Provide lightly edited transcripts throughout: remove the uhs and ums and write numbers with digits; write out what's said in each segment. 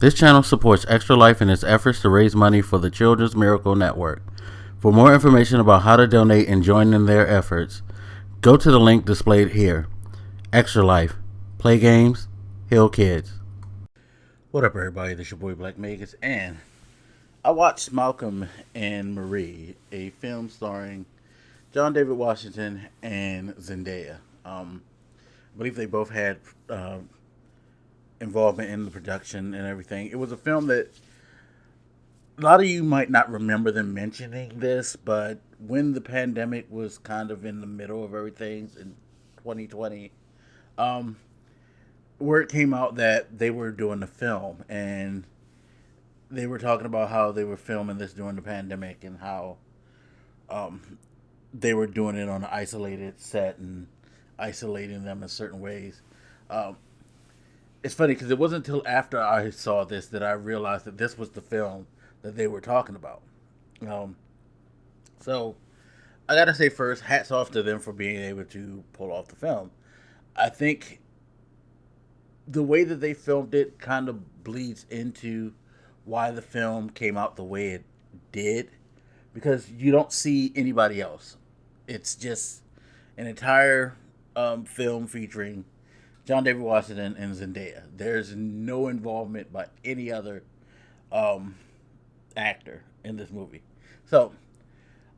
This channel supports Extra Life in its efforts to raise money for the Children's Miracle Network. For more information about how to donate and join in their efforts, go to the link displayed here. Extra Life. Play games, heal kids. What up, everybody? This is your boy Black Magus, and I watched Malcolm and Marie, a film starring John David Washington and Zendaya. I believe they both had involvement in the production and everything. It was a film that a lot of you might not remember them mentioning this, but when the pandemic was kind of in the middle of everything in 2020, word came out that they were doing the film, and they were talking about how they were filming this during the pandemic and how they were doing it on an isolated set and isolating them in certain ways. Um, it's funny because it wasn't until after I saw this that I realized that this was the film that they were talking about. Um, so I gotta say first, hats off to them for being able to pull off the film. I think the way that they filmed it kind of bleeds into why the film came out the way it did, because you don't see anybody else. It's just an entire film featuring John David Washington and Zendaya. There's no involvement by any other um, actor in this movie. So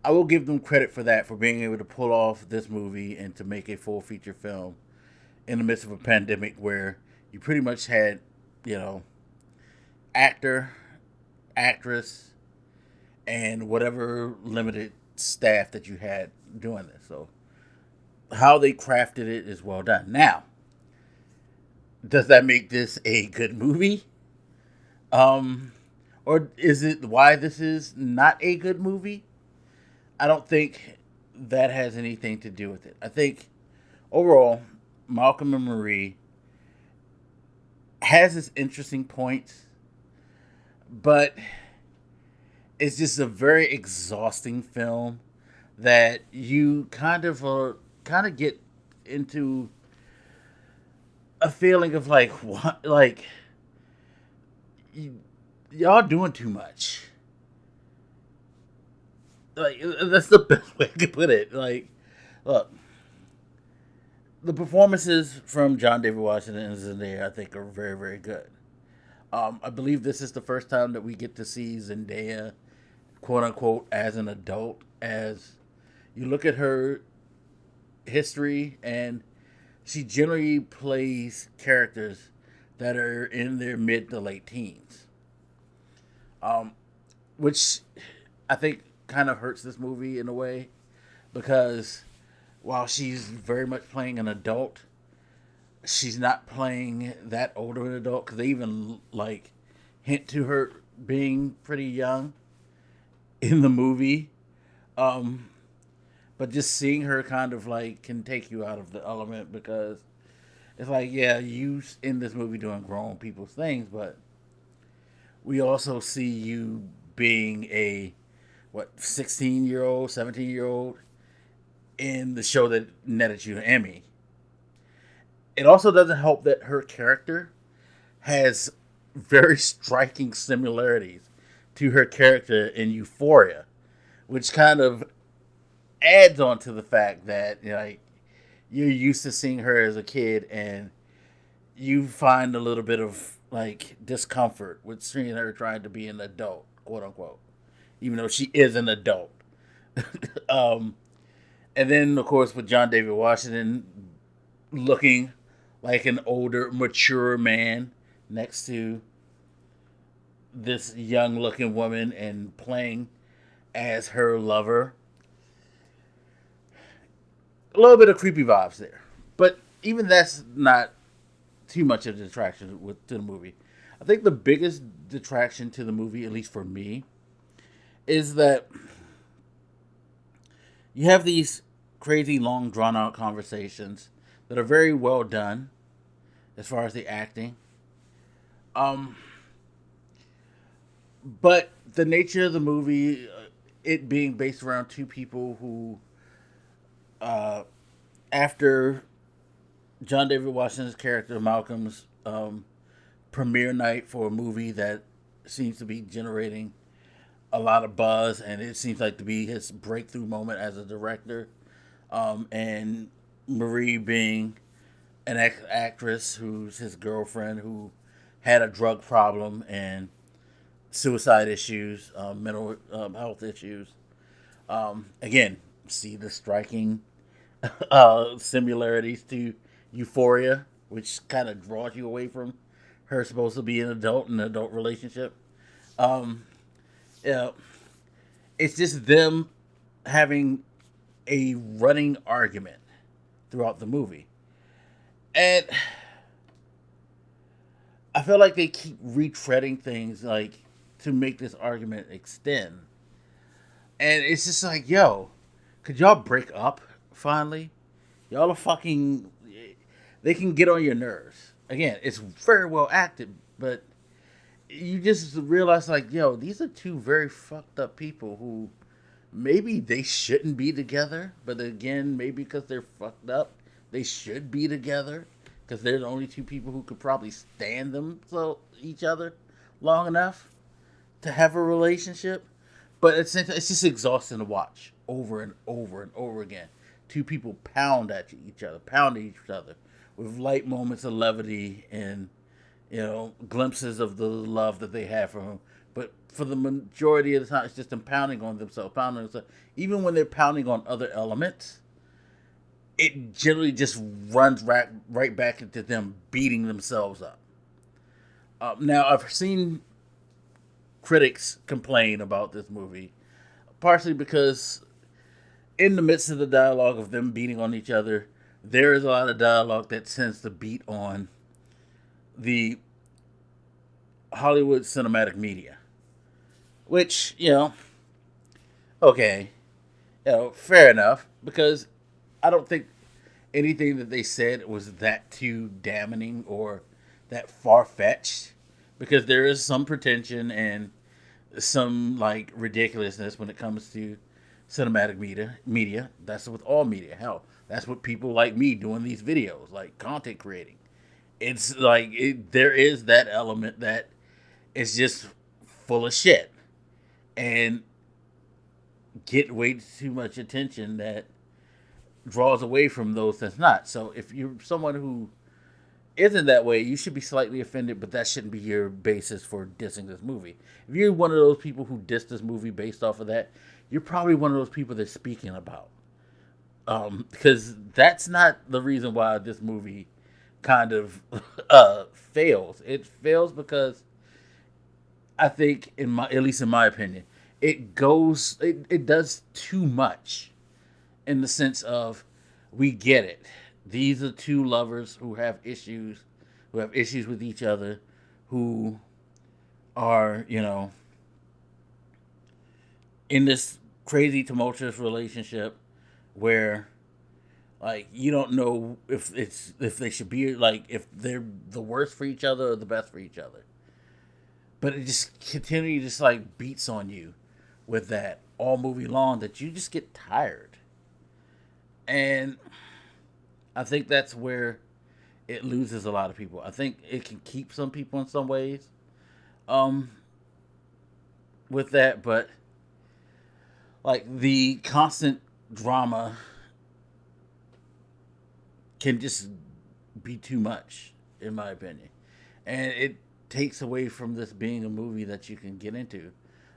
I will give them credit for that, for being able to pull off this movie and to make a full feature film in the midst of a pandemic where you pretty much had, you know, actor, actress, and whatever limited staff that you had doing this. So how they crafted it is well done. Now, does that make this a good movie? Um, or is it why this is not a good movie? I don't think that has anything to do with it. I think overall, Malcolm and Marie has its interesting points, but it's just a very exhausting film that you kind of get into a feeling of like what, like y'all doing too much. Like, that's the best way I could put it. Like, look, the performances from John David Washington and Zendaya, I think, are very, very good. I believe this is the first time that we get to see Zendaya, quote unquote, as an adult. As you look at her history, and she generally plays characters that are in their mid to late teens, um, which I think kind of hurts this movie in a way, because while she's very much playing an adult, she's not playing that old of an adult, because they even like hint to her being pretty young in the movie. Um, but just seeing her kind of like can take you out of the element, because it's like, yeah, you in this movie doing grown people's things, but we also see you being a what 16-year-old, 17-year-old in the show that netted you an Emmy. It also doesn't help that her character has very striking similarities to her character in Euphoria, which kind of adds on to the fact that, you know, like, you're used to seeing her as a kid, and you find a little bit of like discomfort with seeing her trying to be an adult, quote unquote, even though she is an adult. um, and then, of course, with John David Washington looking like an older, mature man next to this young looking woman and playing as her lover. A little bit of creepy vibes there. But even that's not too much of a detraction to the movie. I think the biggest detraction to the movie, at least for me, is that you have these crazy long drawn out conversations that are very well done as far as the acting. Um, but the nature of the movie, it being based around two people who, uh, after John David Washington's character Malcolm's premiere night for a movie that seems to be generating a lot of buzz, and it seems like to be his breakthrough moment as a director. And Marie being an actress who's his girlfriend who had a drug problem and suicide issues, mental health issues. Again, see the striking similarities to Euphoria, which kind of draws you away from her supposed to be an adult in an adult relationship. Um, yeah, it's just them having a running argument throughout the movie, and I feel like they keep retreading things like to make this argument extend, and it's just like, yo, could y'all break up finally? Y'all are fucking. They can get on your nerves. Again, it's very well acted, but you just realize, like, yo, these are two very fucked up people who maybe they shouldn't be together, but again, maybe because they're fucked up, they should be together because they're the only two people who could probably stand them so each other long enough to have a relationship. But it's just exhausting to watch over and over and over again. Two people pound at each other, pounding each other with light moments of levity and glimpses of the love that they have for him. But for the majority of the time, it's just them pounding on themselves, pounding on themselves. Even when they're pounding on other elements, it generally just runs right back into them beating themselves up. Now, I've seen critics complain about this movie, partially because in the midst of the dialogue of them beating on each other, there is a lot of dialogue that tends to beat on the Hollywood cinematic media, which, okay, fair enough, because I don't think anything that they said was that too damning or that far fetched, because there is some pretension and some like ridiculousness when it comes to cinematic media. That's with all media. Hell, that's what people like me doing these videos, like content creating. It's like there is that element that is just full of shit and get way too much attention that draws away from those that's not. So if you're someone who isn't that way, you should be slightly offended, but that shouldn't be your basis for dissing this movie. If you're one of those people who diss this movie based off of that, you're probably one of those people they're speaking about. Because that's not the reason why this movie kind of fails. It fails because I think, at least in my opinion, it does too much in the sense of we get it. These are two lovers who have issues with each other, who are, in this crazy tumultuous relationship where like you don't know if they should be like if they're the worst for each other or the best for each other. But it just continually just like beats on you with that all movie long that you just get tired. And I think that's where it loses a lot of people. I think it can keep some people in some ways um with that, but like the constant drama can just be too much in my opinion. And it takes away from this being a movie that you can get into.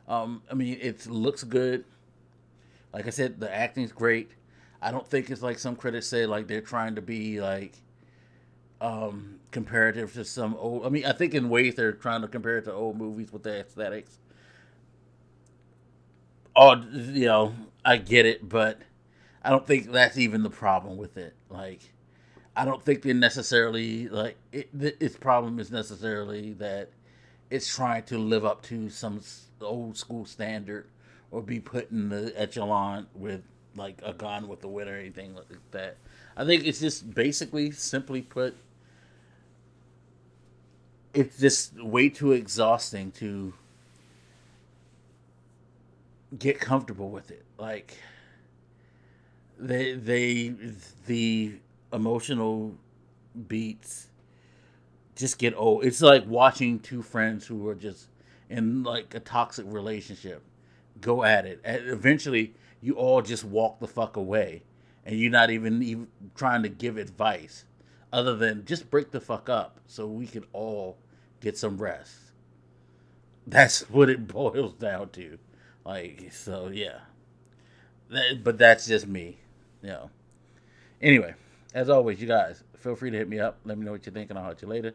I mean, it looks good. Like I said, the acting's great. I don't think it's like some critics say like they're trying to be like comparative to some old. I mean, I think in ways they're trying to compare it to old movies with their aesthetics. Oh, I get it, but I don't think that's even the problem with it. Like, I don't think they necessarily like its problem is necessarily that it's trying to live up to some old school standard or be put in the echelon with like a Gone with the Wind or anything like that. I think it's just basically, simply put, it's just way too exhausting to get comfortable with it. Like the emotional beats just get old. It's like watching two friends who are just in like a toxic relationship go at it. And eventually, you all just walk the fuck away, and you're not even trying to give advice, other than just break the fuck up so we can all get some rest. That's what it boils down to. Like, so yeah. But that's just me. You know. Anyway, as always, you guys feel free to hit me up. Let me know what you think, and I'll hit you later.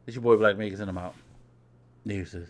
It's your boy Black Makers, and I'm out. Deuces.